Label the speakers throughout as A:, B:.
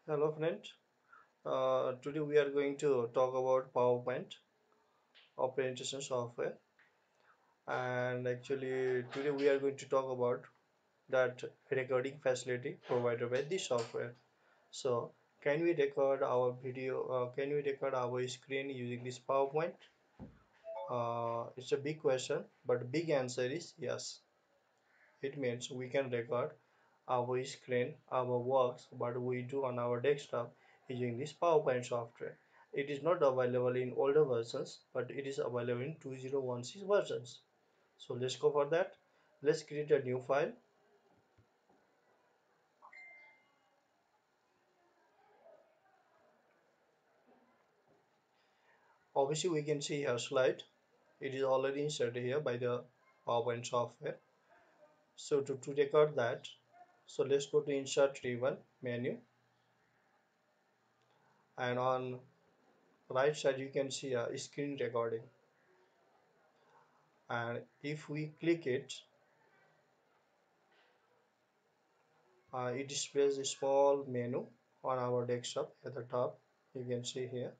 A: Hello friend. Today we are going to talk about PowerPoint presentation software, and actually today we are going to talk about that recording facility provided by this software. So can we record our video? Can we record our screen using this PowerPoint? It's a big question, but big answer is yes. It means we can record our screen, our works, what we do on our desktop using this PowerPoint software. It is not available in older versions, but it is available in 2016 versions. So let's go for that. Let's create a new file. Obviously, we can see our slide. It is already inserted here by the PowerPoint software. So to record that, so let's go to Insert Ribbon menu, and on right side you can see a screen recording. And if we click it, it displays a small menu on our desktop at the top. You can see here.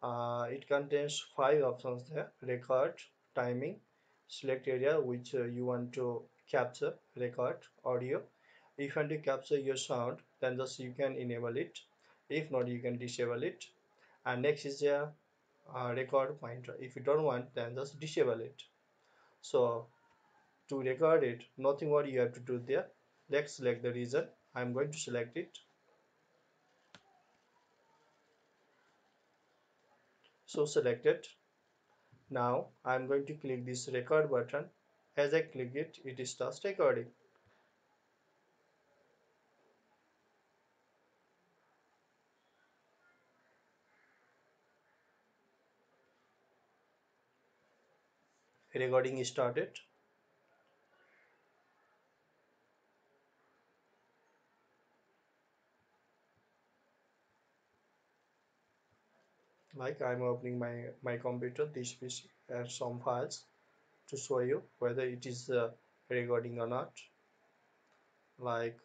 A: It contains five options there: record, timing, select area which you want to capture, record, audio. If you want to capture your sound, then just you can enable it. If not, you can disable it. And next is the record pointer. If you don't want, then just disable it. So to record it, nothing what you have to do there. Let's select the region. I'm going to select it. So selected. Now I'm going to click this record button. As I click it, it starts recording. Recording is started. Like I'm opening my computer, this PC, and some files to show you whether it is recording or not. Like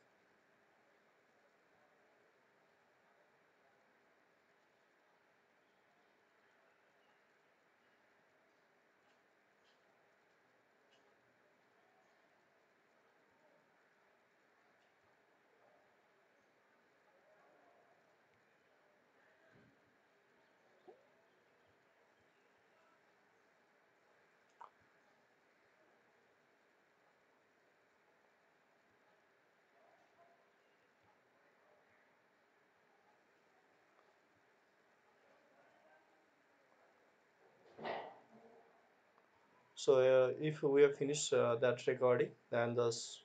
A: so, if we have finished that recording, then thus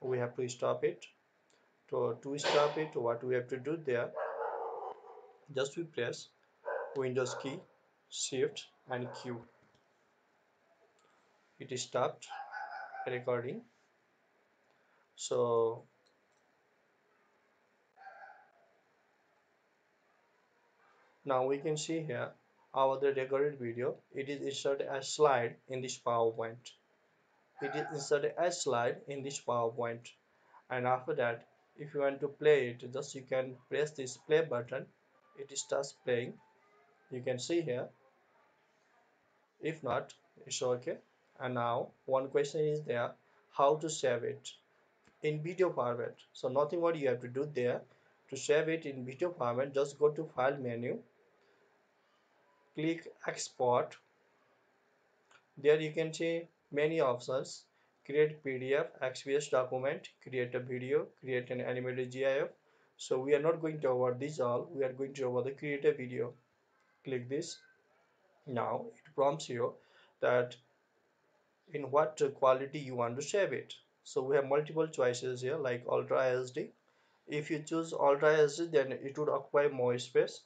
A: we have to stop it. To stop it, what we have to do there? Just we press Windows key, Shift and Q. It is stopped recording. So now we can see here our the recorded video. It is inserted as slide in this PowerPoint. It is inserted as slide in this PowerPoint. And after that, if you want to play it, just you can press this play button. It starts playing. You can see here. If not, it's okay. And now one question is there: how to save it in video format? So nothing what you have to do there. To save it in video format, just go to file menu, click export. There you can see many options: create PDF, XPS document, create a video, create an animated GIF. So we are not going to over this all, we are going to over the create a video. Click this. Now it prompts you that in what quality you want to save it. So we have multiple choices here like Ultra HD. If you choose Ultra HD, then it would occupy more space.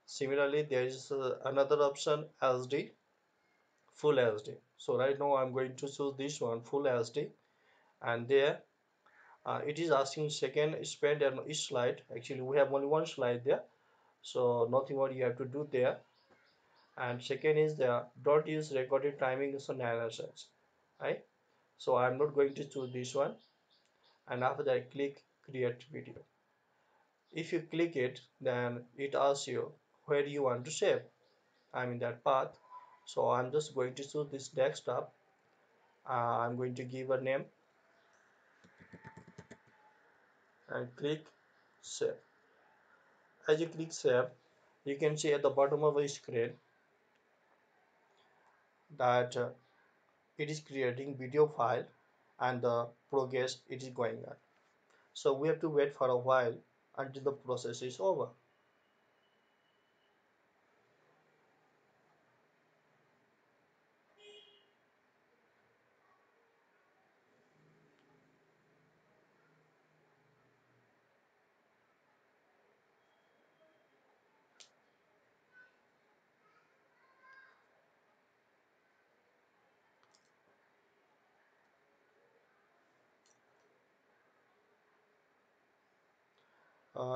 A: Similarly, there is another option HD, full HD. So right now I'm going to choose this one, full HD, and there it is asking second spend on each slide. Actually we have only one slide there, so nothing what you have to do there. And second is the don't use recorded timing as a narration, right? So I'm not going to choose this one. And after that click create video. If you click it, then it asks you where you want to save. I'm in that path. So I'm just going to choose this desktop. I'm going to give a name and click save. As you click save, you can see at the bottom of the screen that it is creating video file and the progress it is going on. So we have to wait for a while until the process is over.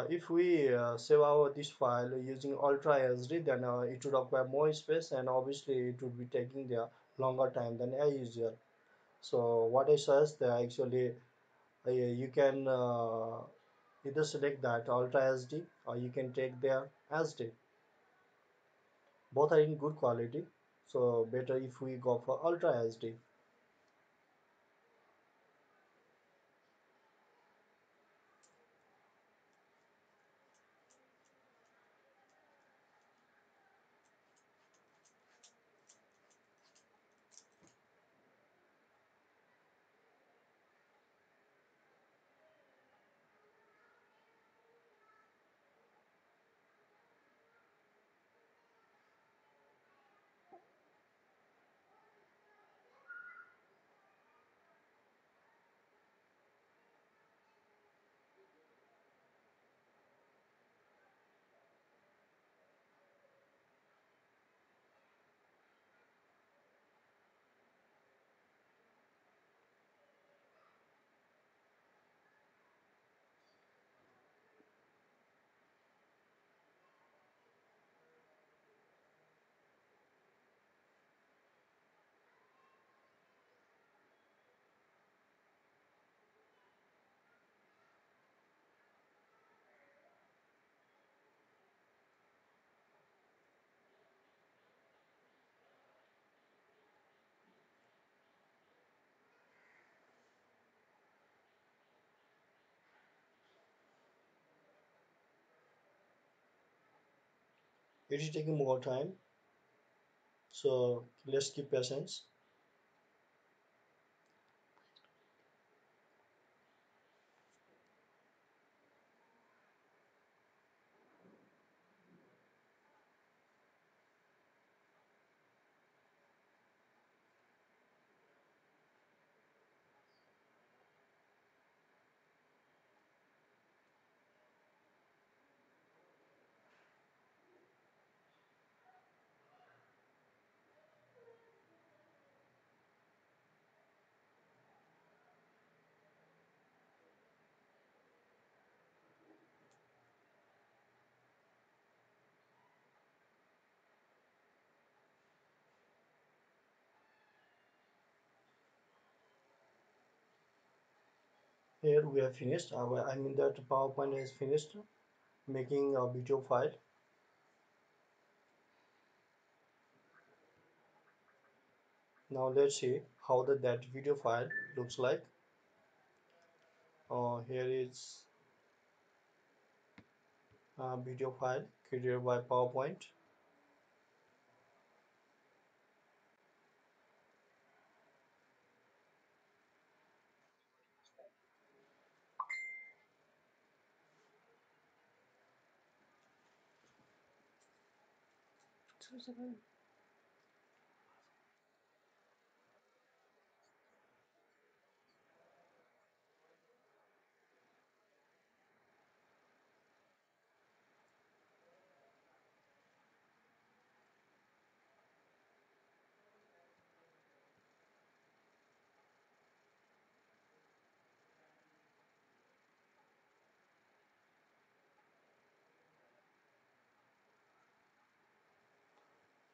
A: If we save our this file using Ultra SD, then it would require more space and obviously it would be taking the longer time than as usual. So what I suggest that actually you can either select that Ultra SD or you can take their SD. Both are in good quality, so better if we go for Ultra SD. It is taking more time, so let's keep patience. Here we have finished. I mean that PowerPoint has finished making a video file. Now let's see how that video file looks like. Here is a video file created by PowerPoint.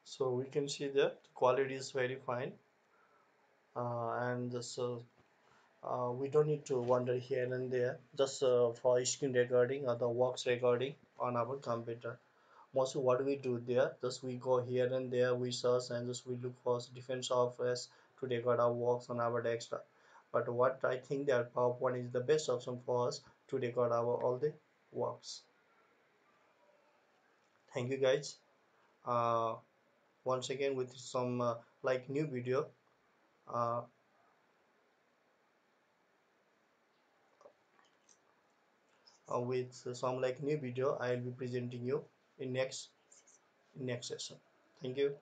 A: So we can see that the quality is very fine, and so We don't need to wander here and there just for screen recording or the works recording on our computer. Mostly what we do there, just we go here and there, we search and just we look for different softwares to record our works on our desktop. But what I think that PowerPoint is the best option for us to record our all the works. Thank you guys. uh, Once again with some like new video, uh, with some like new video I'll be presenting you in next session. Thank you.